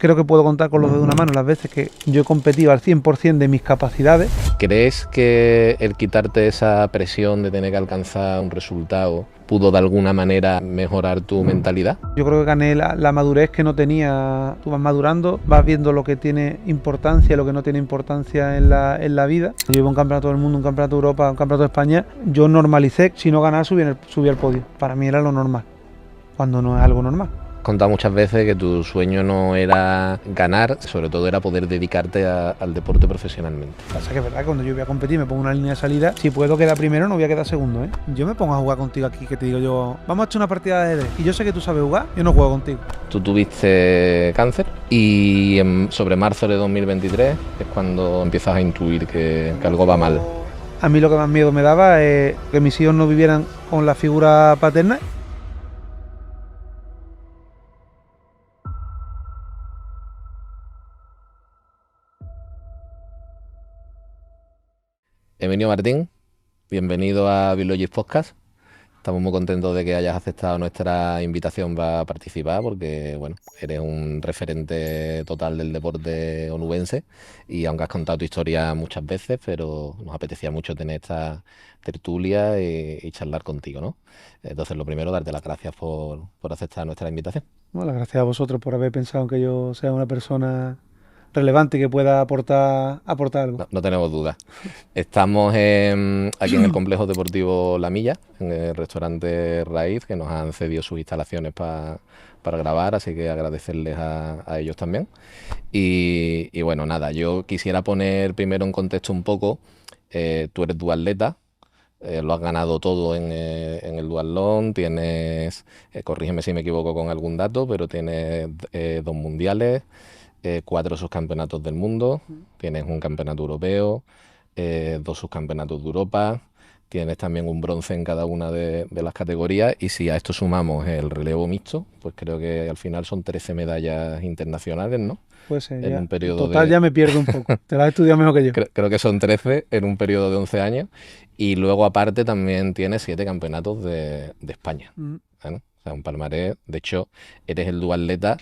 Creo que puedo contar con los dedos de una mano las veces que yo he competido al 100% de mis capacidades. ¿Crees que el quitarte esa presión de tener que alcanzar un resultado pudo de alguna manera mejorar tu mentalidad? Yo creo que gané la madurez que no tenía. Tú vas madurando, vas viendo lo que tiene importancia y lo que no tiene importancia en la vida. Yo iba a un campeonato del mundo, un campeonato de Europa, un campeonato de España. Yo normalicé, si no ganaba, subía al podio. Para mí era lo normal, cuando no es algo normal. Has contado muchas veces que tu sueño no era ganar, sobre todo era poder dedicarte al deporte profesionalmente. Pasa que es verdad que cuando yo voy a competir me pongo una línea de salida. Si puedo quedar primero, no voy a quedar segundo, ¿eh? Yo me pongo a jugar contigo aquí, que te digo yo, vamos a echar una partida de ajedrez. Y yo sé que tú sabes jugar, yo no juego contigo. Tú tuviste cáncer y sobre marzo de 2023 es cuando empiezas a intuir que algo va mal. A mí lo que más miedo me daba es que mis hijos no vivieran con la figura paterna. Emilio Martín, bienvenido a Biologist Podcast. Estamos muy contentos de que hayas aceptado nuestra invitación para participar porque, bueno, eres un referente total del deporte onubense y aunque has contado tu historia muchas veces, pero nos apetecía mucho tener esta tertulia y charlar contigo, ¿no? Entonces, lo primero, darte las gracias por aceptar nuestra invitación. Bueno, las gracias a vosotros por haber pensado que yo sea una persona relevante y que pueda aportar algo. No tenemos dudas. Estamos aquí en el complejo deportivo La Milla, en el restaurante Raíz, que nos han cedido sus instalaciones para grabar, así que agradecerles a ellos también. Y bueno, nada, yo quisiera poner primero en contexto un poco, tú eres duatleta, lo has ganado todo en el duatlón, tienes, corrígeme si me equivoco con algún dato, pero tienes 2 mundiales, 4 subcampeonatos del mundo, tienes un campeonato europeo, 2 subcampeonatos de Europa, tienes también un bronce en cada una de las categorías y si a esto sumamos el relevo mixto, pues creo que al final son 13 medallas internacionales, ¿no? Pues En ya, un en periodo total ya me pierdo un poco. Te la has estudiado mejor que yo. Creo que son 13 en un periodo de 11 años y luego aparte también tienes 7 campeonatos de España, ¿no? O sea, un palmarés. De hecho, eres el duatleta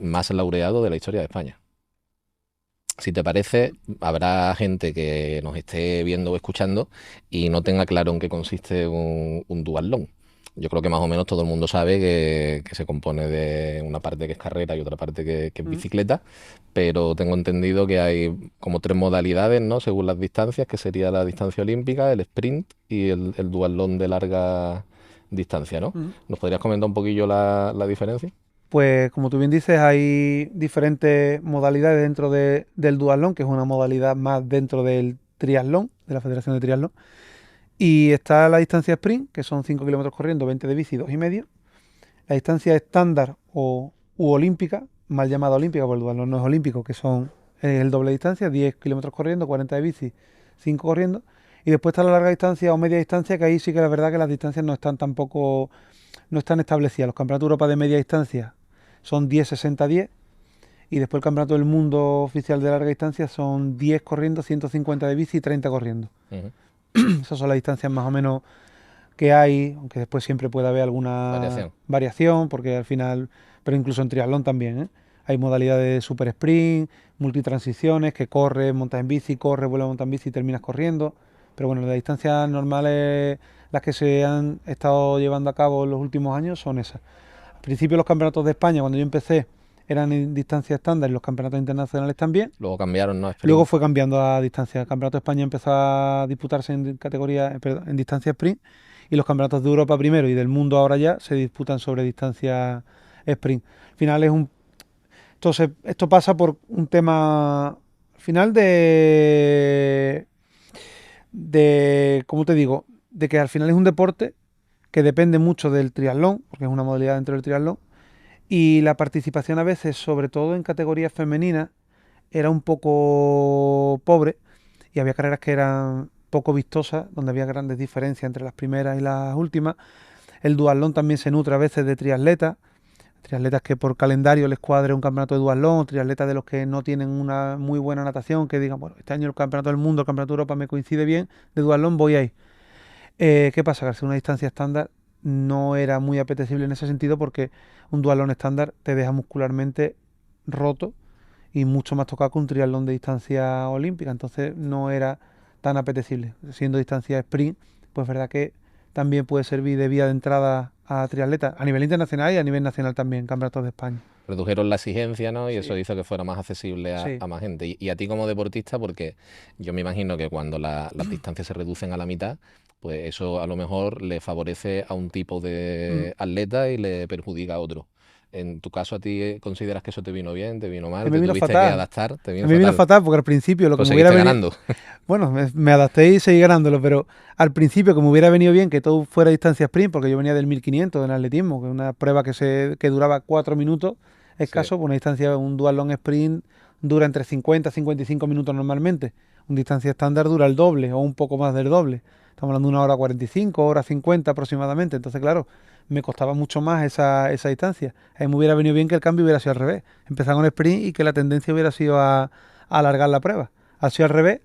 más laureado de la historia de España. Si te parece, habrá gente que nos esté viendo o escuchando y no tenga claro en qué consiste un duatlón. Yo creo que más o menos todo el mundo sabe que se compone de una parte que es carrera y otra parte que es bicicleta, pero tengo entendido que hay como 3 modalidades, ¿no? Según las distancias, que sería la distancia olímpica, el sprint y el duatlón de larga distancia, ¿no? ¿Nos podrías comentar un poquillo la diferencia? Pues como tú bien dices, hay diferentes modalidades dentro del duatlón, que es una modalidad más dentro del triatlón, de la Federación de Triatlón. Y está la distancia sprint, que son 5 kilómetros corriendo, 20 de bici, 2,5. La distancia estándar u olímpica, mal llamada olímpica, porque el duatlón no es olímpico, que son el doble de distancia, 10 kilómetros corriendo, 40 de bici, 5 corriendo. Y después está la larga distancia o media distancia, que ahí sí que la verdad que las distancias no están tampoco, no están establecidas. Los campeonatos de Europa de media distancia son 10, 60, 10. Y después el campeonato del mundo oficial de larga distancia son 10 corriendo, 150 de bici y 30 corriendo. Esas son las distancias más o menos que hay, aunque después siempre puede haber alguna variación, porque al final, pero incluso en triatlón también, ¿eh? Hay modalidades de super sprint, multitransiciones, que corres, montas en bici, corres, vuelves a montar en bici y terminas corriendo. Pero bueno, las distancias normales, las que se han estado llevando a cabo en los últimos años, son esas. Al principio los campeonatos de España, cuando yo empecé, eran en distancia estándar y los campeonatos internacionales también. Luego cambiaron, ¿no? Luego fue cambiando a distancia. El campeonato de España empezó a disputarse en categoría, perdón, en distancia sprint, y los campeonatos de Europa primero y del mundo ahora ya se disputan sobre distancia sprint. Al final es un... Entonces, esto pasa por un tema, al final ¿cómo te digo? De que al final es un deporte que depende mucho del triatlón, porque es una modalidad dentro del triatlón, y la participación a veces, sobre todo en categorías femeninas, era un poco pobre y había carreras que eran poco vistosas, donde había grandes diferencias entre las primeras y las últimas. El duatlón también se nutre a veces de triatletas que por calendario les cuadre un campeonato de duatlón, o triatletas de los que no tienen una muy buena natación, que digan, bueno, este año el campeonato del mundo, el campeonato de Europa me coincide bien, de duatlón voy ahí. ¿Qué pasa? Que al ser una distancia estándar no era muy apetecible en ese sentido porque un duatlón estándar te deja muscularmente roto y mucho más tocado que un triatlón de distancia olímpica, entonces no era tan apetecible. Siendo distancia sprint, pues verdad que también puede servir de vía de entrada a triatletas a nivel internacional y a nivel nacional también, campeonatos de España. Redujeron la exigencia, ¿no? Y eso Sí, hizo que fuera más accesible sí. a más gente. Y a ti como deportista, porque yo me imagino que cuando las distancias se reducen a la mitad, pues eso a lo mejor le favorece a un tipo Mm. de atleta y le perjudica a otro. En tu caso, ¿a ti consideras que eso te vino bien, te vino mal, Me te vino tuviste que fatal. adaptar, te A vino mí me vino fatal? fatal porque al principio lo que Pues me hubiera seguiste venido... ganando. Bueno, me adapté y seguí ganándolo, pero al principio que me hubiera venido bien que todo fuera distancia sprint, porque yo venía del 1500 en atletismo, que es una prueba que duraba 4 minutos Sí, escaso, pues una distancia, un duatlón sprint dura entre 50 y 55 minutos normalmente. Una distancia estándar dura el doble o un poco más del doble. Estamos hablando de 1 hora 45, hora 50 aproximadamente. Entonces, claro, me costaba mucho más esa distancia. A mí me hubiera venido bien que el cambio hubiera sido al revés. Empezar con sprint y que la tendencia hubiera sido a alargar la prueba. Ha sido al revés,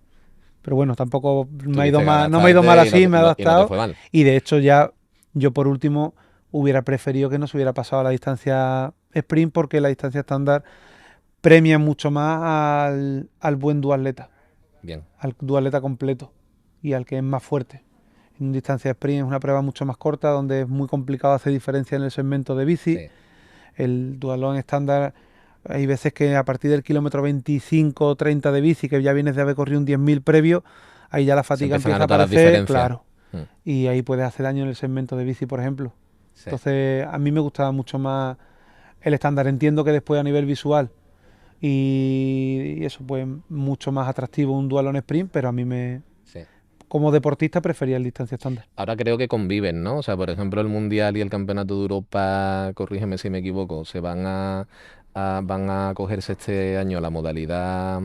pero bueno, tampoco me ha ido tuviste que mal, no me ha ido mal adaptarte y así, me he y no te adaptado. fue mal. Y de hecho ya yo por último hubiera preferido que no se hubiera pasado a la distancia sprint porque la distancia estándar premia mucho más al buen duatleta, Bien, al duatleta completo y al que es más fuerte. En distancia sprint es una prueba mucho más corta donde es muy complicado hacer diferencia en el segmento de bici. sí. El dualón estándar, hay veces que a partir del kilómetro 25 o 30 de bici, que ya vienes de haber corrido un 10.000 previo, ahí ya la Se fatiga empiezan a empieza a notar las aparecer, diferencias. claro, Mm, y ahí puedes hacer daño en el segmento de bici, por ejemplo. sí. Entonces, a mí me gustaba mucho más el estándar. Entiendo que después a nivel visual y eso, pues mucho más atractivo un dualón sprint, pero a mí Sí. como deportista prefería el distancia estándar. Ahora creo que conviven, ¿no? O sea, por ejemplo, el Mundial y el Campeonato de Europa, corrígeme si me equivoco, se van van a cogerse este año la modalidad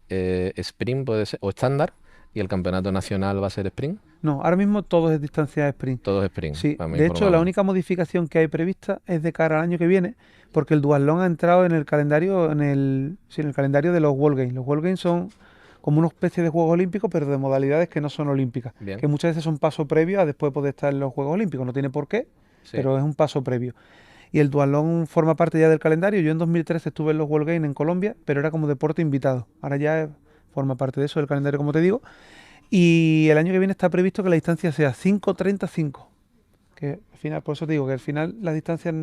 sprint, puede ser, o estándar, y el Campeonato Nacional va a ser sprint. No, ahora mismo todo es distancia sprint. Todo es sprint, Sí, para mí de hecho la informaba. única modificación que hay prevista es de cara al año que viene, porque el duatlón ha entrado en el calendario, sí, en el calendario de los World Games. Los World Games son como una especie de Juegos Olímpicos, pero de modalidades que no son olímpicas, Bien, que muchas veces son paso previo a después poder estar en los Juegos Olímpicos. No tiene por qué, sí. pero es un paso previo. Y el duatlón forma parte ya del calendario. Yo en 2013 estuve en los World Games en Colombia, pero era como deporte invitado. Ahora ya forma parte de eso, del calendario, como te digo. Y el año que viene está previsto que la distancia sea 5:35. Que al final, por eso te digo que al final las distancias,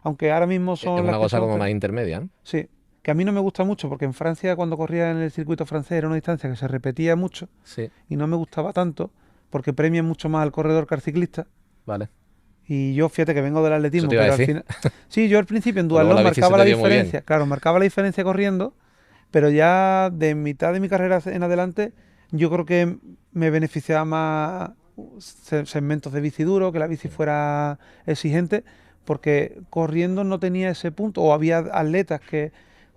aunque ahora mismo Es son las una que cosa son, como más intermedia, ¿no? sí, que a mí no me gusta mucho porque en Francia cuando corría en el circuito francés era una distancia que se repetía mucho Sí, y no me gustaba tanto porque premia mucho más al corredor que al ciclista. vale. Y yo fíjate que vengo del Eso atletismo, te iba a pero al decir. final, sí, yo al principio en Pues luego duatlón la bici se marcaba te la dio muy bien. diferencia, claro, marcaba la diferencia corriendo, pero ya de mitad de mi carrera en adelante yo creo que me beneficiaba más segmentos de bici duro, que la bici fuera exigente, porque corriendo no tenía ese punto, o había atletas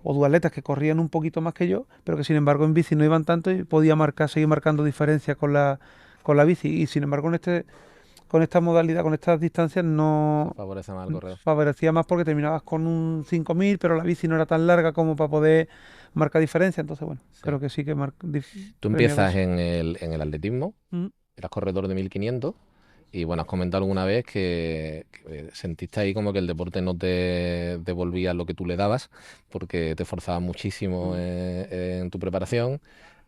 o duatletas que corrían un poquito más que yo, pero que sin embargo en bici no iban tanto y podía seguir marcando diferencias con la bici. Y sin embargo con esta modalidad, con estas distancias, no Favorece más al corredor. favorecía más porque terminabas con un 5.000 pero la bici no era tan larga como para poder marcar diferencia. Entonces, bueno, Sí. creo que sí que Tú premiaba empiezas eso. en el atletismo, Mm. eras corredor de 1500 y bueno, has comentado alguna vez que sentiste ahí como que el deporte no te devolvía lo que tú le dabas porque te forzabas muchísimo Mm. en tu preparación.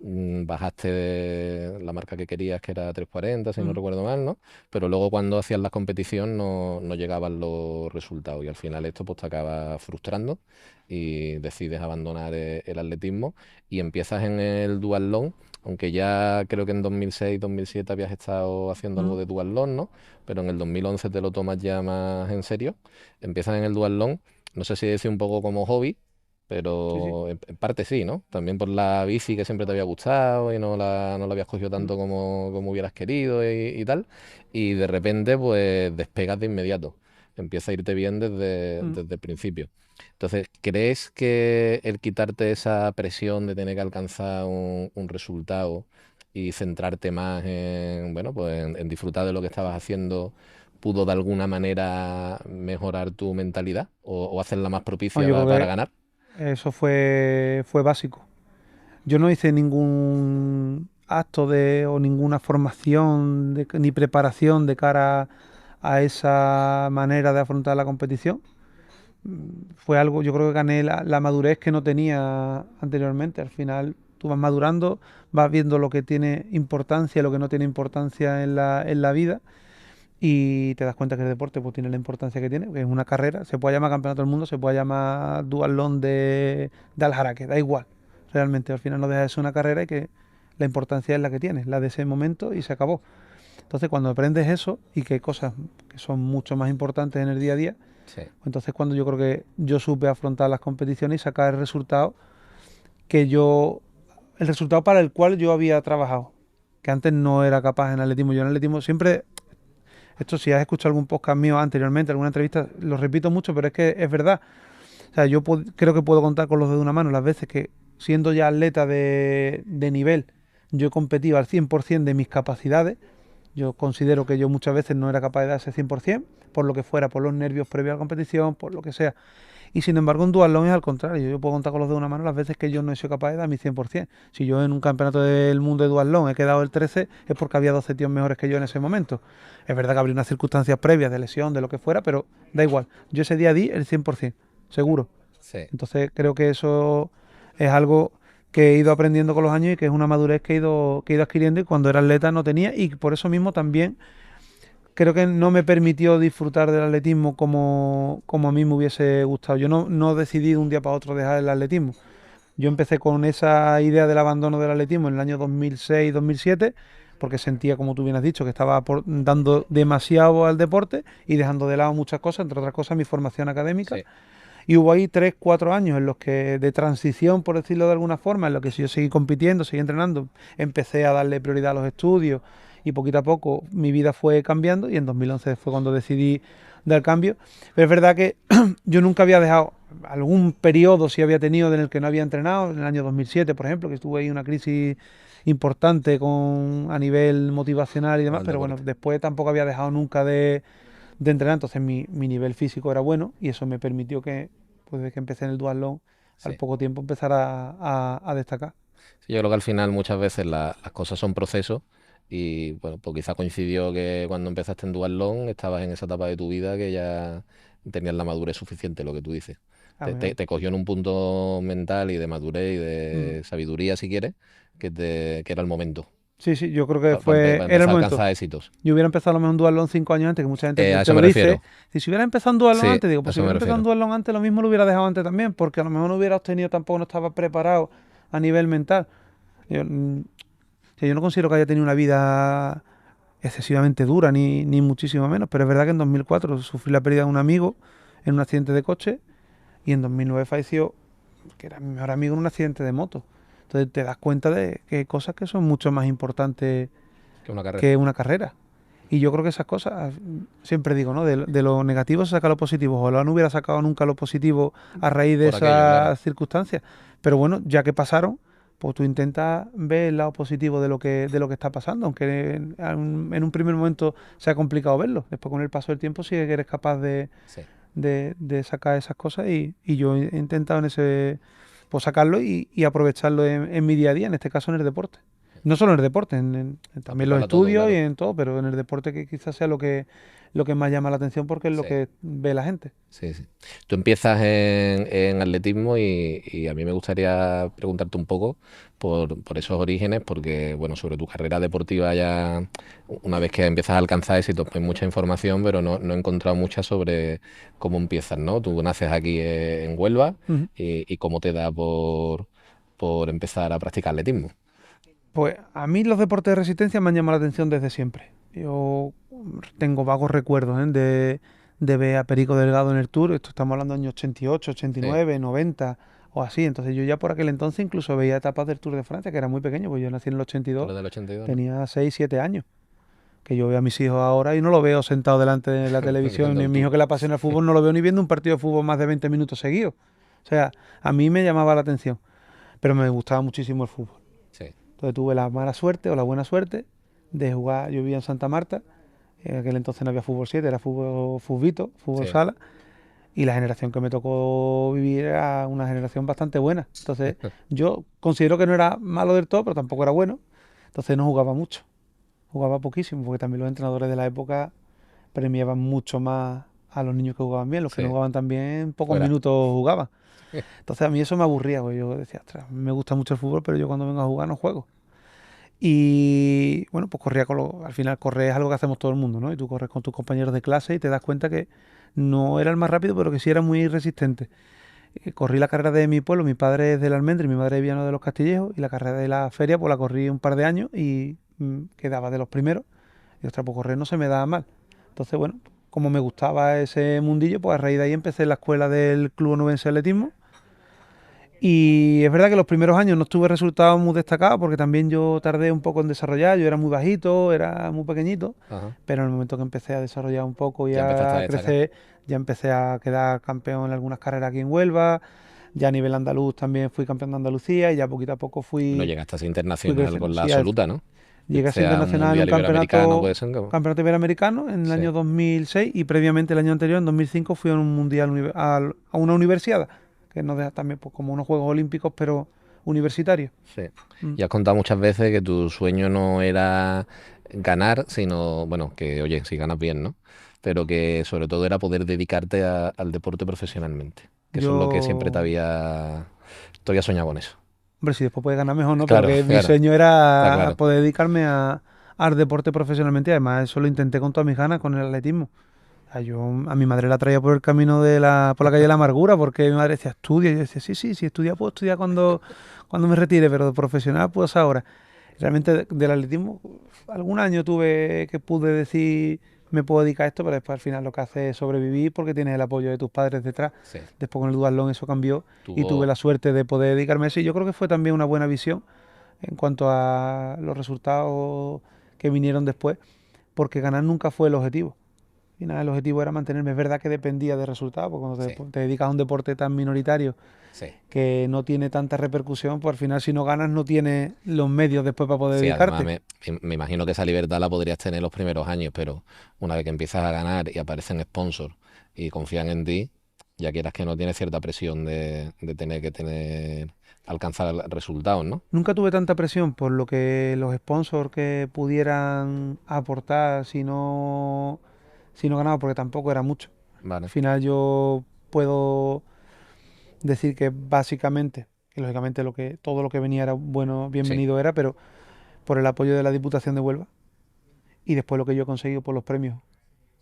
Bajaste de la marca que querías, que era 340 si no Mm. recuerdo mal, ¿no? Pero luego cuando hacías la competición no llegaban los resultados y al final esto pues te acaba frustrando y decides abandonar el atletismo y empiezas en el duatlón, aunque ya creo que en 2006, 2007 habías estado haciendo algo Mm. de duatlón, ¿no? Pero en el 2011 te lo tomas ya más en serio. Empiezas en el duatlón, no sé si decir un poco como hobby, Sí, sí. pero en parte sí, ¿no? También por la bici que siempre te había gustado y no la habías cogido Mm. tanto como hubieras querido y tal. Y de repente, pues despegas de inmediato. Empieza a irte bien Mm. desde el principio. Entonces, ¿crees que el quitarte esa presión de tener que alcanzar un resultado y centrarte más en, bueno, pues en disfrutar de lo que estabas haciendo pudo de alguna manera mejorar tu mentalidad o hacerla más No, propicia yo creo para ganar? que eso fue básico. Yo no hice ningún acto o ninguna formación ni preparación de cara a esa manera de afrontar la competición. fue algo, yo creo que gané la madurez que no tenía anteriormente. Al final tú vas madurando, vas viendo lo que tiene importancia, lo que no tiene importancia en la vida y te das cuenta que el deporte pues tiene la importancia que tiene, que es una carrera, se puede llamar campeonato del mundo, se puede llamar duatlón de Aljaraque, da igual. Realmente al final no deja de ser una carrera y que la importancia es la que tiene, la de ese momento y se acabó. Entonces cuando aprendes eso y que hay cosas que son mucho más importantes en el día a día, Sí. entonces cuando yo creo que yo supe afrontar las competiciones y sacar el resultado que yo, el resultado para el cual yo había trabajado, que antes no era capaz en atletismo. Yo en atletismo siempre, esto si has escuchado algún podcast mío anteriormente, alguna entrevista, lo repito mucho, pero es que es verdad. O sea, yo creo que puedo contar con los dedos de una mano las veces que siendo ya atleta de nivel, yo he competido al 100% de mis capacidades. Yo considero que yo muchas veces no era capaz de dar ese 100%, por lo que fuera, por los nervios previos a la competición, por lo que sea. Y sin embargo, un duatlón es al contrario. Yo puedo contar con los de una mano las veces que yo no he sido capaz de dar mi 100%. Si yo en un campeonato del mundo de duatlón he quedado el 13, es porque había 12 tíos mejores que yo en ese momento. Es verdad que habría unas circunstancias previas de lesión, de lo que fuera, pero da igual. Yo ese día di el 100%, seguro. Sí. Entonces creo que eso es algo que he ido aprendiendo con los años y que es una madurez que he ido adquiriendo y cuando era atleta no tenía y por eso mismo también creo que no me permitió disfrutar del atletismo como a mí me hubiese gustado. Yo no decidí de un día para otro dejar el atletismo. Yo empecé con esa idea del abandono del atletismo en el año 2006-2007, porque sentía, como tú bien has dicho, que estaba dando demasiado al deporte y dejando de lado muchas cosas, entre otras cosas mi formación académica. Sí. Y hubo ahí 3-4 años en los que, de transición, por decirlo de alguna forma, en los que yo seguí compitiendo, seguí entrenando, empecé a darle prioridad a los estudios y poquito a poco mi vida fue cambiando y en 2011 fue cuando decidí dar cambio. Pero es verdad que yo nunca había dejado, algún periodo sí había tenido en el que no había entrenado, en el año 2007, por ejemplo, que estuve ahí una crisis importante a nivel motivacional y Con demás, el pero bueno, deporte. después tampoco había dejado nunca de entrenar, entonces mi nivel físico era bueno y eso me permitió que, pues desde que empecé en el duatlón, al Sí. poco tiempo empezar a destacar. Sí, yo creo que al final muchas veces las cosas son procesos y bueno, pues quizá coincidió que cuando empezaste en duatlón estabas en esa etapa de tu vida que ya tenías la madurez suficiente, lo que tú dices. A Te, lo te- mejor. te cogió en un punto mental y de madurez y Mm. de sabiduría, si quieres, que era el momento Sí, sí, yo creo que para era el empezar a momento. alcanzar éxitos. Yo hubiera empezado a lo mejor un duatlón 5 años antes, que mucha gente A te eso lo me dice. refiero. Si hubiera empezado un duatlón Sí, antes, digo, a pues si eso me hubiera empezado un refiero. duatlón antes, lo mismo lo hubiera dejado antes también, porque a lo mejor no hubiera obtenido tampoco, no estaba preparado a nivel mental. Yo, o sea, yo no considero que haya tenido una vida excesivamente dura, ni muchísimo menos, pero es verdad que en 2004 sufrí la pérdida de un amigo en un accidente de coche y en 2009 falleció, que era mi mejor amigo, en un accidente de moto. Entonces te das cuenta de que hay cosas que son mucho más importantes Que una carrera. que una carrera. Y yo creo que esas cosas, siempre digo, ¿no? De lo negativo se saca lo positivo. Ojalá no hubiera sacado nunca lo positivo a raíz de Por aquello, claro. esas circunstancias. Pero bueno, ya que pasaron, pues tú intentas ver el lado positivo de lo que está pasando, aunque en un primer momento sea complicado verlo. Después con el paso del tiempo sí que eres capaz Sí. de sacar esas cosas y yo he intentado en ese, pues sacarlo y aprovecharlo en mi día a día, en este caso en el deporte. No solo en el deporte, también los Aplicarlo a todo, estudios y claro. en todo, pero en el deporte que quizás sea lo que más llama la atención porque es lo Sí. que ve la gente. Sí, sí. Tú empiezas en atletismo y a mí me gustaría preguntarte un poco por esos orígenes, porque, bueno, sobre tu carrera deportiva ya, una vez que empiezas a alcanzar éxitos, pues hay mucha información, pero no he encontrado mucha sobre cómo empiezas, ¿no? Tú naces aquí en Huelva Ujú. y cómo te da por empezar a practicar atletismo. Pues a mí los deportes de resistencia me han llamado la atención desde siempre. Yo tengo vagos recuerdos, de ver a Perico Delgado en el Tour. Esto estamos hablando de años 88, Sí, 89, 90 o así. Entonces yo ya por aquel entonces incluso veía etapas del Tour de Francia, que era muy pequeño, pues yo nací en el tú 82, eres del 82, ¿no? tenía 6 7 años. Que yo veo a mis hijos ahora y no lo veo sentado delante de la televisión, Viendo ni a el mi hijo Tour. que le apasiona el fútbol, no lo veo ni viendo un partido de fútbol más de 20 minutos seguidos. O sea, a mí me llamaba la atención, pero me gustaba muchísimo el fútbol. Sí, Entonces tuve la mala suerte o la buena suerte de jugar. Yo vivía en Santa Marta, en aquel entonces no había fútbol 7, era fútbol fútbol sí. sala, y la generación que me tocó vivir era una generación bastante buena. Entonces yo considero que no era malo del todo, pero tampoco era bueno. Entonces no jugaba mucho, jugaba poquísimo, porque también los entrenadores de la época premiaban mucho más a los niños que jugaban bien. Los que Sí, no jugaban tan bien, pocos fuera. minutos jugaban. Entonces a mí eso me aburría, pues yo decía, ostras, me gusta mucho el fútbol, pero yo cuando vengo a jugar no juego. Y bueno, pues corría al final correr es algo que hacemos todo el mundo, ¿no? Y tú corres con tus compañeros de clase y te das cuenta que no era el más rápido, pero que sí era muy resistente. Corrí la carrera de mi pueblo, mi padre es del Almendro y mi madre es de Villanueva de los Castillejos, y la carrera de la feria pues la corrí un par de años y quedaba de los primeros. Y ostras, pues correr no se me daba mal. Entonces, bueno, como me gustaba ese mundillo, pues a raíz de ahí empecé en la escuela del Club Onubense de Atletismo. Y es verdad que los primeros años no tuve resultados muy destacados porque también yo tardé un poco en desarrollar, yo era muy bajito, era muy pequeñito, Ajá. pero en el momento que empecé a desarrollar un poco y Ya empezaste a a destacar. crecer, ya empecé a quedar campeón en algunas carreras aquí en Huelva, ya a nivel andaluz también fui campeón de Andalucía y ya poquito a poco Bueno, fui, llegaste a ser fui internacional creciendo. con la Sí, absoluta, ¿no? llegué a ser Fuiste a un internacional en un mundial iberoamericano, campeonato, puede ser. campeonato iberoamericano en el Sí. año 2006 y previamente el año anterior, en 2005, fui a un mundial, a una universidad, que nos deja también pues, como unos Juegos Olímpicos, pero universitarios. Sí. Mm. Y has contado muchas veces que tu sueño no era ganar, sino, bueno, que oye, si ganas bien, ¿no? Pero que sobre todo era poder dedicarte al deporte profesionalmente. Que eso es lo que siempre Yo, te había soñado con eso. hombre, si después puede ganar mejor, ¿no? Pero Claro, que mi claro, sueño está era claro. poder dedicarme al deporte profesionalmente y además eso lo intenté con todas mis ganas con el atletismo. O sea, yo a mi madre la traía por el camino por la calle de la amargura porque mi madre decía, estudia. Y yo decía, sí, sí, sí, estudia, puedo estudiar cuando me retire, pero de profesional pues ahora. Realmente del atletismo, algún año tuve que pude decir, me puedo dedicar a esto, pero después al final lo que hace es sobrevivir porque tienes el apoyo de tus padres detrás. Sí. Después con el duatlón eso cambió y tuve Tuvo, la suerte de poder dedicarme a eso. Y yo creo que fue también una buena visión en cuanto a los resultados que vinieron después, porque ganar nunca fue el objetivo. Y nada, el objetivo era mantenerme. Es verdad que dependía de resultados, porque cuando sí, te dedicas a un deporte tan minoritario sí. que no tiene tanta repercusión, pues al final si no ganas no tienes los medios después para poder Sí, además dedicarte. me imagino que esa libertad la podrías tener los primeros años, pero una vez que empiezas a ganar y aparecen sponsors y confían en ti, ya quieras que no tienes cierta presión de tener que alcanzar resultados, ¿no? Nunca tuve tanta presión por lo que los sponsors que pudieran aportar si no ganaba, porque tampoco era mucho. Al Vale, final yo puedo decir que básicamente, que lógicamente todo lo que venía era bueno, sí. bienvenido era, pero por el apoyo de la Diputación de Huelva y después lo que yo he conseguido por los premios. O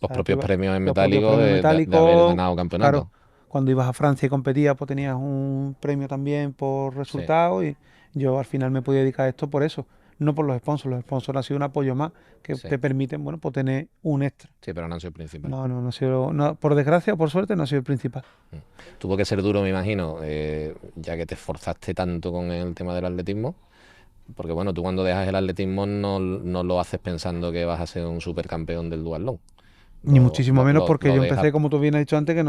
Los sea, propios premios en los propios metálico premios de haber metálicos, ganado claro, campeonato. cuando ibas a Francia y competías, pues tenías un premio también por Sí, resultados y yo al final me pude dedicar a esto por eso, no por los sponsors han sido un apoyo más que sí, te permiten, bueno, pues tener un extra. sí, pero no han sido el principal. No ha sido, no, por desgracia o por suerte no ha sido el principal. Mm. Tuvo que ser duro, me imagino, ya que te esforzaste tanto con el tema del atletismo. Porque bueno, tú cuando dejas el atletismo no lo haces pensando que vas a ser un supercampeón del duatlón. Ni muchísimo menos porque Lo yo dejas, empecé, como tú bien has dicho antes, que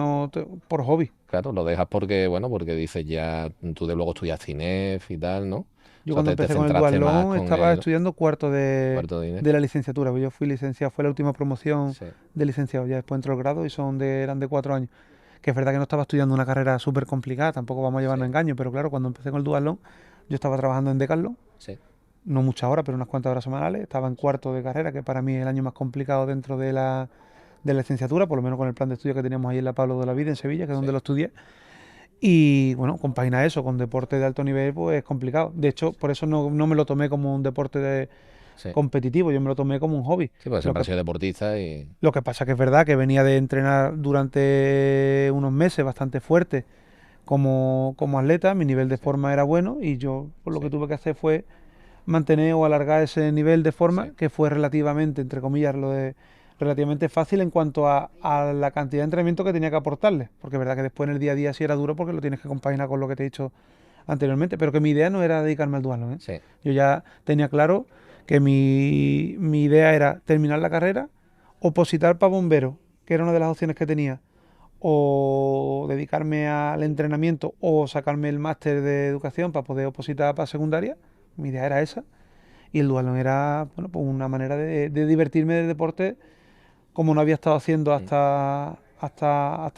por hobby. claro, lo dejas porque, bueno, porque dices ya, tú de luego estudias CINEF y tal, ¿no? O Yo sea, cuando te empecé con el centraste más duatlón con estaba el estudiando cuarto cuarto de INEF. de la licenciatura, pues yo fui licenciado, fue la última promoción Sí, de licenciado, ya después entró el grado y eran de 4 años. Que es verdad que no estaba estudiando una carrera súper complicada, tampoco vamos a llevarnos a sí, engaño, pero claro, cuando empecé con el duatlón, yo estaba trabajando en Decathlon, sí, no muchas horas, pero unas cuantas horas semanales, estaba en cuarto de carrera, que para mí es el año más complicado dentro de la licenciatura, por lo menos con el plan de estudio que teníamos ahí en la Pablo de la Vida, en Sevilla, que es donde sí, lo estudié. Y bueno, compaginar eso con deporte de alto nivel, pues es complicado. De hecho, por eso no me lo tomé como un deporte sí. competitivo, yo me lo tomé como un hobby. Sí, porque Lo siempre que, has sido deportista y... lo que pasa que es verdad que venía de entrenar durante unos meses bastante fuerte como atleta, mi nivel de Sí, forma era bueno y yo pues, lo que sí, tuve que hacer fue mantener o alargar ese nivel de forma sí. que fue relativamente, entre comillas, relativamente fácil en cuanto a la cantidad de entrenamiento que tenía que aportarle, porque es verdad que después en el día a día sí era duro porque lo tienes que compaginar con lo que te he dicho anteriormente, pero que mi idea no era dedicarme al dualo, ¿eh? Sí. Yo ya tenía claro que mi idea era terminar la carrera, opositar para bombero, que era una de las opciones que tenía, o dedicarme al entrenamiento o sacarme el máster de educación para poder opositar para secundaria. Mi idea era esa. Y el dualón era, bueno, pues una manera de divertirme del deporte como no había estado haciendo Mm. hasta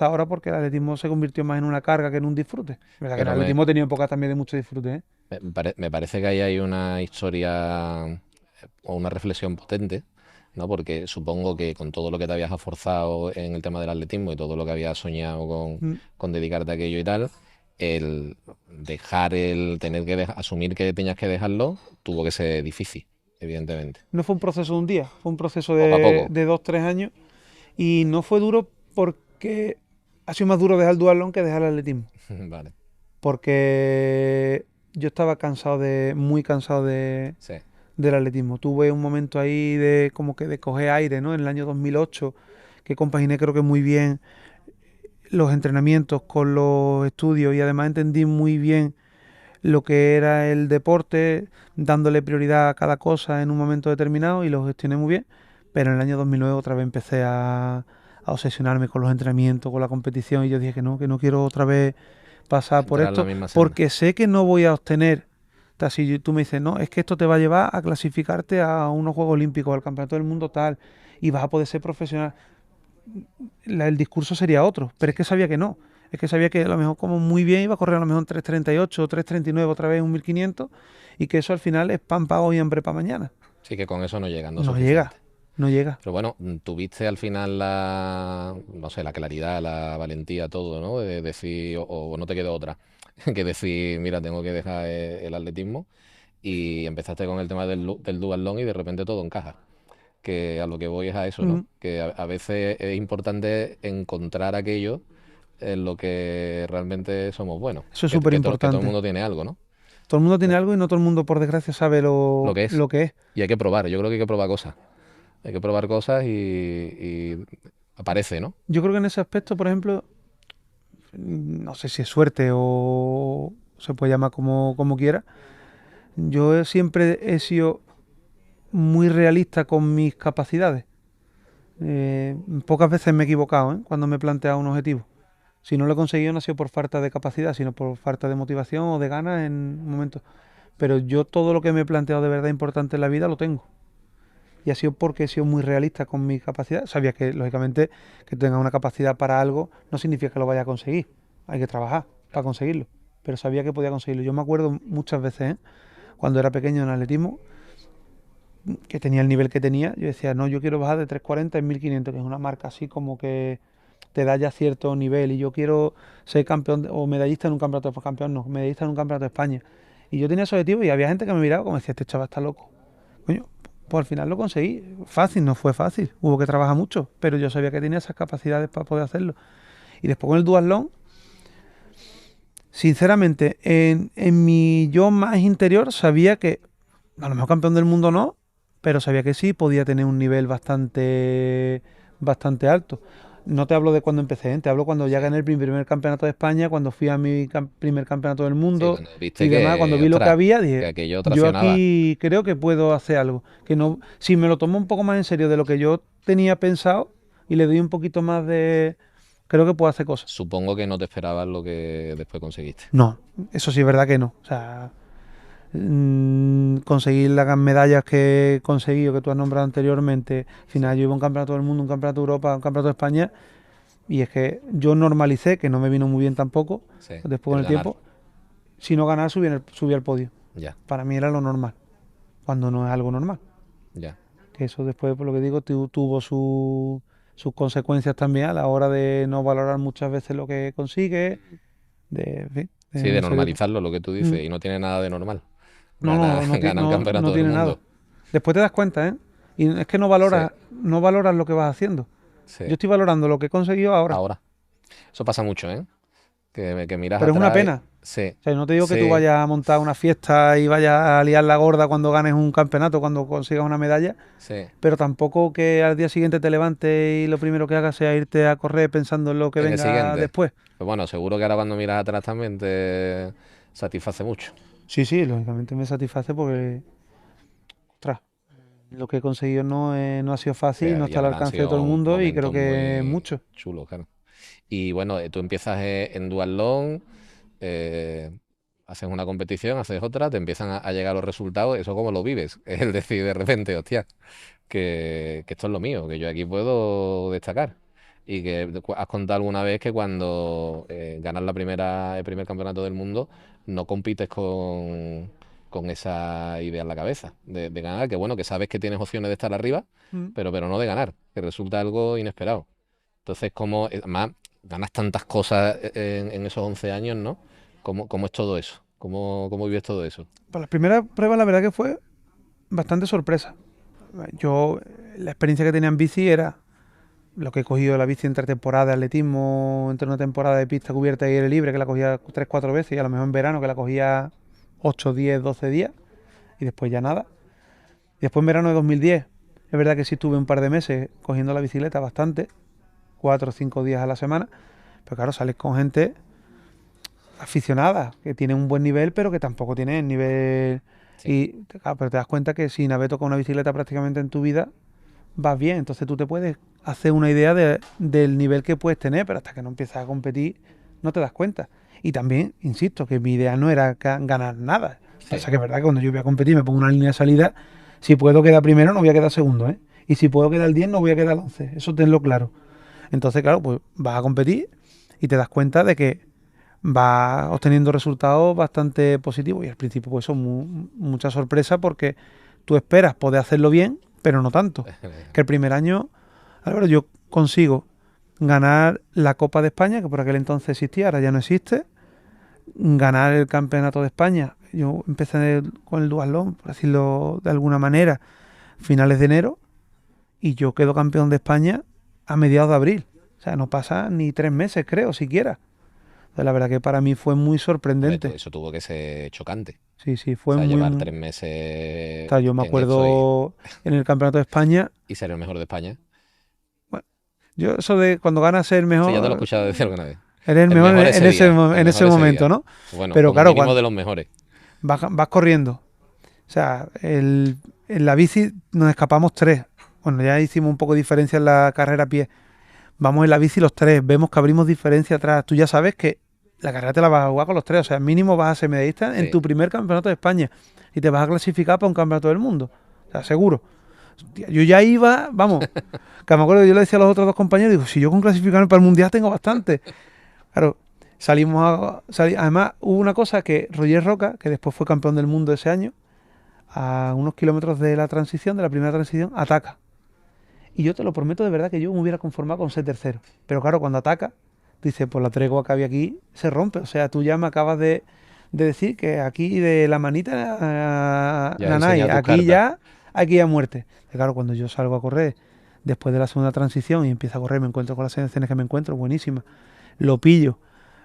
ahora, porque el atletismo se convirtió más en una carga que en un disfrute. Es verdad que el Claro, atletismo tenía épocas también de mucho disfrute, ¿eh? me parece que ahí hay una historia o una reflexión potente ¿no? Porque supongo que con todo lo que te habías esforzado en el tema del atletismo y todo lo que habías soñado Mm. con dedicarte a aquello y tal, el dejar el tener que asumir que tenías que dejarlo tuvo que ser difícil, evidentemente. No fue un proceso de un día, fue un proceso Poco a poco. de 2, 3 años y no fue duro porque ha sido más duro dejar el duatlón que dejar el atletismo. Vale. Porque yo estaba muy cansado Sí. del atletismo. Tuve un momento ahí de como que de coger aire, ¿no? En el año 2008, que compaginé creo que muy bien los entrenamientos con los estudios y además entendí muy bien lo que era el deporte, dándole prioridad a cada cosa en un momento determinado y lo gestioné muy bien. Pero en el año 2009 otra vez empecé a obsesionarme con los entrenamientos, con la competición y yo dije que no quiero otra vez pasar por Entrar en la esto misma senda. porque sé que no voy a obtener. O sea, si tú me dices, no, es que esto te va a llevar a clasificarte a unos Juegos Olímpicos, al Campeonato del Mundo tal, y vas a poder ser profesional, el discurso sería otro, pero es Sí. que sabía que no. Es que sabía que a lo mejor como muy bien iba a correr a lo mejor en 3:38 o 3:39 otra vez un 1500 y que eso al final es pan para hoy y hambre para mañana. Sí, que con eso no llega, no es No llega, suficiente. no llega. Pero bueno, tuviste al final la, no sé, la claridad, la valentía, todo, ¿no? De decir, o no te quedó otra, que decir, mira, tengo que dejar el atletismo y empezaste con el tema del duatlón y de repente todo encaja. Que a lo que voy es a eso, ¿no? Mm, Que a veces es importante encontrar aquello en lo que realmente somos buenos, eso es súper que todo el importante. mundo tiene algo, ¿no? Todo el mundo tiene Eh, algo y no todo el mundo, por desgracia, sabe Lo que es. lo que es. Y hay que probar, yo creo que hay que probar cosas. Hay que probar cosas y aparece, ¿no? Yo creo que en ese aspecto, por ejemplo, no sé si es suerte o se puede llamar como quiera, siempre he sido muy realista con mis capacidades. Pocas veces me he equivocado, ¿eh? Cuando me he planteado un objetivo. Si no lo he conseguido no ha sido por falta de capacidad, sino por falta de motivación o de ganas en momentos. Pero yo todo lo que me he planteado de verdad importante en la vida lo tengo. Y ha sido porque he sido muy realista con mi capacidad. Sabía que, lógicamente, que tenga una capacidad para algo no significa que lo vaya a conseguir. Hay que trabajar para conseguirlo. Pero sabía que podía conseguirlo. Yo me acuerdo muchas veces, ¿eh? Cuando era pequeño en atletismo, que tenía el nivel que tenía, yo decía, no, yo quiero bajar de 3:40 en 1500, que es una marca así como que te da ya cierto nivel y yo quiero ser campeón o medallista en un campeonato de campeón, no, medallista en un campeonato de España. Y yo tenía ese objetivo y había gente que me miraba como decía, este chaval está loco. Coño, pues al final lo conseguí. Fácil, no fue fácil. Hubo que trabajar mucho, pero yo sabía que tenía esas capacidades para poder hacerlo. Y después con el duatlón, sinceramente, en mi yo más interior sabía que a lo mejor campeón del mundo no, pero sabía que sí podía tener un nivel bastante alto. No te hablo de cuando empecé, ¿eh? Te hablo cuando ya Sí. gané el primer campeonato de España, cuando fui a mi primer campeonato del Sí, mundo cuando y viste demás, cuando que, vi lo que ostras, había, que dije, aquello yo traccionaba. aquí creo que puedo hacer algo. Que no, si me lo tomo un poco más en serio de lo que yo tenía pensado y le doy un poquito más de, creo que puedo hacer cosas. Supongo que no te esperabas lo que después conseguiste. No, eso sí es verdad que no. O sea, conseguir las medallas que he conseguido, que tú has nombrado anteriormente. Al Sí, final yo iba a un campeonato del mundo, un campeonato de Europa, un campeonato de España, y es que yo normalicé, que no me vino muy bien tampoco, sí, después con el el ganar. tiempo, si no ganar, subí al podio. Ya, Para mí era lo normal, cuando no es algo normal. ya. Que eso después, por lo que digo, tuvo sus consecuencias también a la hora de no valorar muchas veces lo que consigue, en fin, de Sí, de una serie de... normalizarlo, lo que tú Mm, dices, y no tiene nada de normal. No, Gana, no, no, gana un no campeonato del tiene nada. mundo. Después te das cuenta, ¿eh? Y es que Sí, no valoras lo que vas haciendo. Yo sí. estoy valorando lo que he conseguido ahora, Ahora. Eso pasa mucho, ¿eh? Que miras pero es una atrás. pena. Sí, O sea, no te digo que tú sí, vayas a montar una fiesta y vayas a liar la gorda cuando ganes un campeonato, cuando consigas una medalla, sí. pero tampoco que al día siguiente te levantes y lo primero que hagas sea irte a correr pensando en lo que En el venga siguiente. después. Pues bueno, seguro que ahora cuando miras atrás también te satisface mucho. Sí, sí, lógicamente me satisface porque, ostras, lo que he conseguido no ha sido Sí, fácil, no y está al habrán alcance de todo el sido mundo y creo momentos que es muy mucho. chulos, claro. Y bueno, tú empiezas en duatlón, eh, haces una competición, haces otra, te empiezan a llegar los resultados, eso cómo lo vives. Es el decir de repente, hostia, que esto es lo mío, que yo aquí puedo destacar. Y que has contado alguna vez que cuando ganas el primer campeonato del mundo, no compites con esa idea en la cabeza de ganar, que bueno, que sabes que tienes opciones de estar arriba, Mm. pero no de ganar, que resulta algo inesperado. Entonces, como además ganas tantas cosas en esos 11 años, ¿no? ¿Cómo es todo eso? ¿Cómo vives todo eso? Para las primeras pruebas la verdad que fue bastante sorpresa. Yo, la experiencia que tenía en bici era lo que he cogido la bici entre temporada de atletismo, entre una temporada de pista cubierta y aire libre, que la cogía 3 4 veces, y a lo mejor en verano que la cogía 8 10 12 días, y después ya nada. Y después en verano de 2010, es verdad que sí estuve un par de meses cogiendo la bicicleta bastante, 4 o 5 días a la semana, pero claro, sales con gente aficionada, que tiene un buen nivel, pero que tampoco tiene el nivel... Sí. Y claro, pero te das cuenta que sin haber tocado una bicicleta prácticamente en tu vida, vas bien. Entonces tú te puedes hacer una idea del nivel que puedes tener, pero hasta que no empiezas a competir, no te das cuenta. Y también, insisto, que mi idea no era ganar nada. Sí. O sea que es verdad que cuando yo voy a competir me pongo una línea de salida, si puedo quedar primero no voy a quedar segundo, ¿eh? Y si puedo quedar el 10 no voy a quedar el 11. Eso tenlo claro. Entonces, claro, pues vas a competir y te das cuenta de que vas obteniendo resultados bastante positivos. Y al principio pues son mucha sorpresa porque tú esperas poder hacerlo bien, pero no tanto. Que el primer año, Álvaro, yo consigo ganar la Copa de España, que por aquel entonces existía, ahora ya no existe, ganar el Campeonato de España. Yo empecé con el duatlón, por decirlo de alguna manera, finales de enero, y yo quedo campeón de España a mediados de abril. O sea, no pasa ni 3 meses, creo, siquiera. La verdad que para mí fue muy sorprendente. Eso tuvo que ser chocante. Sí, sí, O fue sea, llevar muy... 3 meses O sea, yo me en eso acuerdo en el Campeonato de España, y ser el mejor de España. bueno, yo eso de cuando ganas ser el Sí, ya te lo he mejor, escuchado decir alguna vez. eres el El mejor mejor en ese ese, día, el en mejor ese ese momento, día. ¿no? Bueno, Pero como claro, mínimo cuando de los mejores. vas corriendo, o sea, en la bici nos escapamos tres. Bueno, ya hicimos un poco de diferencia en la carrera a pie. Vamos en la bici los tres, vemos que abrimos diferencia atrás. Tú ya sabes que la carrera te la vas a jugar con los tres, o sea, mínimo vas a ser medallista en Sí. tu primer campeonato de España y te vas a clasificar para un campeonato del mundo. O sea, seguro. Hostia, yo ya iba, vamos, que me acuerdo que yo le decía a los otros dos compañeros, digo, si yo con clasificarme para el mundial tengo bastante. Claro, además hubo una cosa que Roger Roca, que después fue campeón del mundo ese año, a unos kilómetros de la transición, de la primera transición, ataca. Y yo te lo prometo de verdad que yo me hubiera conformado con ser tercero. Pero claro, cuando ataca, dice, pues la tregua que había aquí se rompe. O sea, tú ya me acabas de decir que aquí de la manita Ya has nanay, enseñado tus aquí cartas. ya hay que ir a muerte. Y claro, cuando yo salgo a correr después de la segunda transición y empiezo a correr, me encuentro con las sensaciones que me encuentro, buenísimas. Lo pillo,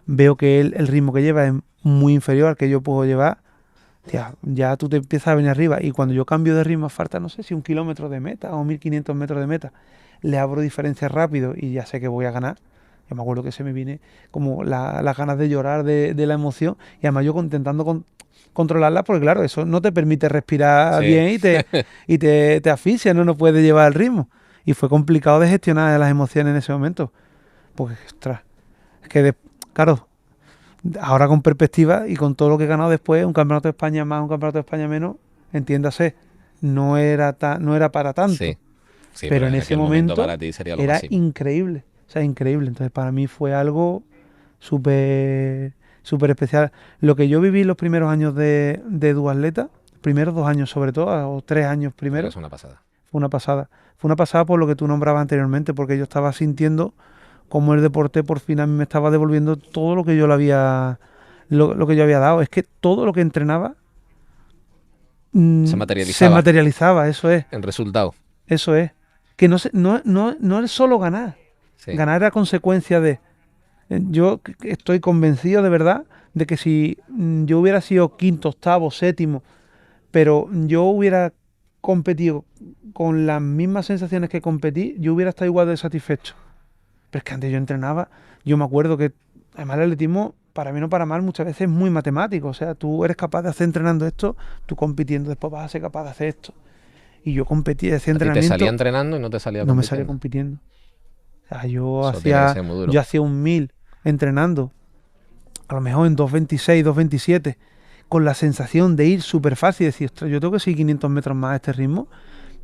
veo que el ritmo que lleva es muy inferior al que yo puedo llevar. Tía, ya tú te empiezas a venir arriba y cuando yo cambio de ritmo falta, no sé si 1 kilómetro de meta o 1500 metros de meta, le abro diferencias rápido y ya sé que voy a ganar. Yo me acuerdo que se me viene como las ganas de llorar de la emoción y además yo intentando controlarla porque claro, eso no te permite respirar Sí. bien y te asfixia, no puedes llevar el ritmo. Y fue complicado de gestionar las emociones en ese momento. Porque, ostras, es que, claro, ahora con perspectiva y con todo lo que he ganado después, un campeonato de España más, un campeonato de España menos, entiéndase, no era para tanto. Sí. Sí, pero en en ese aquel momento para ti sería lo era máximo. increíble. O sea, increíble. Entonces para mí fue algo súper súper especial. Lo que yo viví los primeros años de duatleta, primeros 2 años sobre todo, o 3 años primero, Es una pasada. fue una pasada. Fue una pasada por lo que tú nombrabas anteriormente, porque yo estaba sintiendo como el deporte por fin a mí me estaba devolviendo todo lo que yo le había lo que yo había dado. Es que todo lo que entrenaba Se se materializaba materializaba, eso es, en resultado. eso es. Que no es solo ganar. Sí. Ganar era consecuencia de. Yo estoy convencido de verdad de que si yo hubiera sido quinto, octavo, séptimo, pero yo hubiera competido con las mismas sensaciones que competí, yo hubiera estado igual de satisfecho. Pero es que antes yo entrenaba, yo me acuerdo que además el atletismo, para bien o para mal, muchas veces es muy matemático. O sea, tú eres capaz de hacer entrenando esto, tú compitiendo después vas a ser capaz de hacer esto. Y yo competí, hacía A ti te entrenamiento, salía entrenando y no te salía no me salía compitiendo. compitiendo. O sea, yo Eso tiene que hacía, ser muy duro. yo hacía un 1000 entrenando, a lo mejor en 2.26, 2.27, con la sensación de ir súper fácil y decir, ostras, yo tengo que seguir 500 metros más a este ritmo.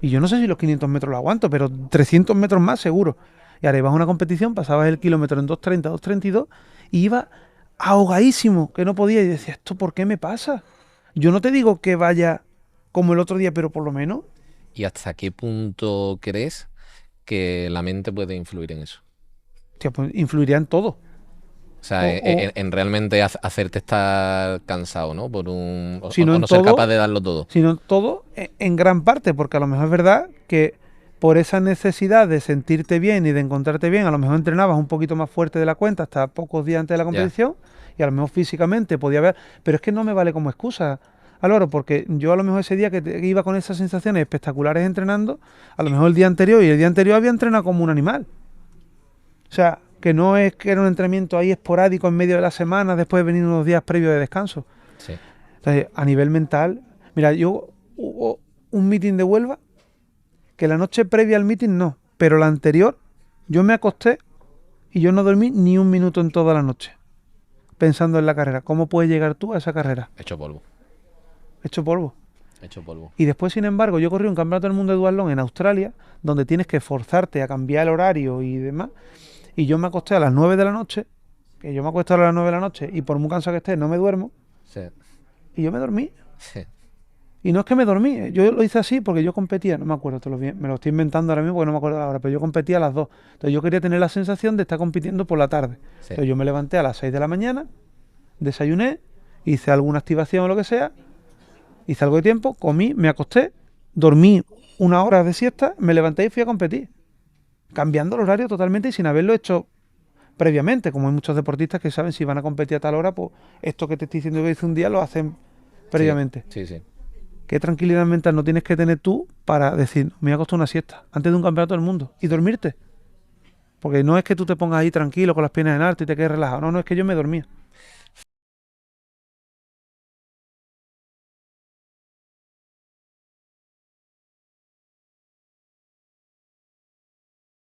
Y yo no sé si los 500 metros lo aguanto, pero 300 metros más seguro. Y ahora ibas a una competición, pasabas el kilómetro en 2.30, 2.32 y iba ahogadísimo, que no podía. Y decía, ¿esto por qué me pasa? Yo no te digo que vaya como el otro día, pero por lo menos, ¿Y hasta qué punto crees que la mente puede influir en eso? hostia, pues, influiría en todo. O sea, O, en realmente hacerte estar cansado, ¿no? si no O en no ser capaz todo, de darlo todo. sino todo en gran parte, porque a lo mejor es verdad que por esa necesidad de sentirte bien y de encontrarte bien, a lo mejor entrenabas un poquito más fuerte de la cuenta hasta pocos días antes de la Ya, competición y a lo mejor físicamente podía haber, pero es que no me vale como excusa, Álvaro, porque yo a lo mejor ese día que iba con esas sensaciones espectaculares entrenando, a lo mejor el día anterior y el día anterior había entrenado como un animal. O sea, que no es que era un entrenamiento ahí esporádico en medio de la semana después de venir unos días previos de descanso. sí. Entonces, a nivel mental, mira, yo hubo un meeting de Huelva que la noche previa al meeting no, pero la anterior yo me acosté y yo no dormí ni un minuto en toda la noche pensando en la carrera. ¿Cómo puedes llegar tú a esa carrera? Hecho polvo. Hecho polvo. Hecho polvo. Y después, sin embargo, yo corrí un campeonato del mundo de duatlón en Australia, donde tienes que forzarte a cambiar el horario y demás. Y yo me acosté a las 9 de la noche, que yo me acuesto a las 9 de la noche y por muy cansado que esté, no me duermo. Sí. Y yo me dormí. Sí. Y no es que me dormí, yo lo hice así porque yo competía, no me acuerdo, me lo estoy inventando ahora mismo porque no me acuerdo ahora, pero yo competía a las 2. Entonces yo quería tener la sensación de estar compitiendo por la tarde. Sí. Entonces yo me levanté a las 6 de la mañana, desayuné, hice alguna activación o lo que sea, hice algo de tiempo, comí, me acosté, dormí una hora de siesta, me levanté y fui a competir. Cambiando el horario totalmente y sin haberlo hecho previamente, como hay muchos deportistas que saben si van a competir a tal hora, pues esto que te estoy diciendo que hice un día lo hacen Sí. previamente. Sí, sí. ¿Qué tranquilidad mental no tienes que tener tú para decir, me voy a acostar una siesta antes de un campeonato del mundo y dormirte? Porque no es que tú te pongas ahí tranquilo con las piernas en alto y te quedes relajado. No, no, es que yo me dormía.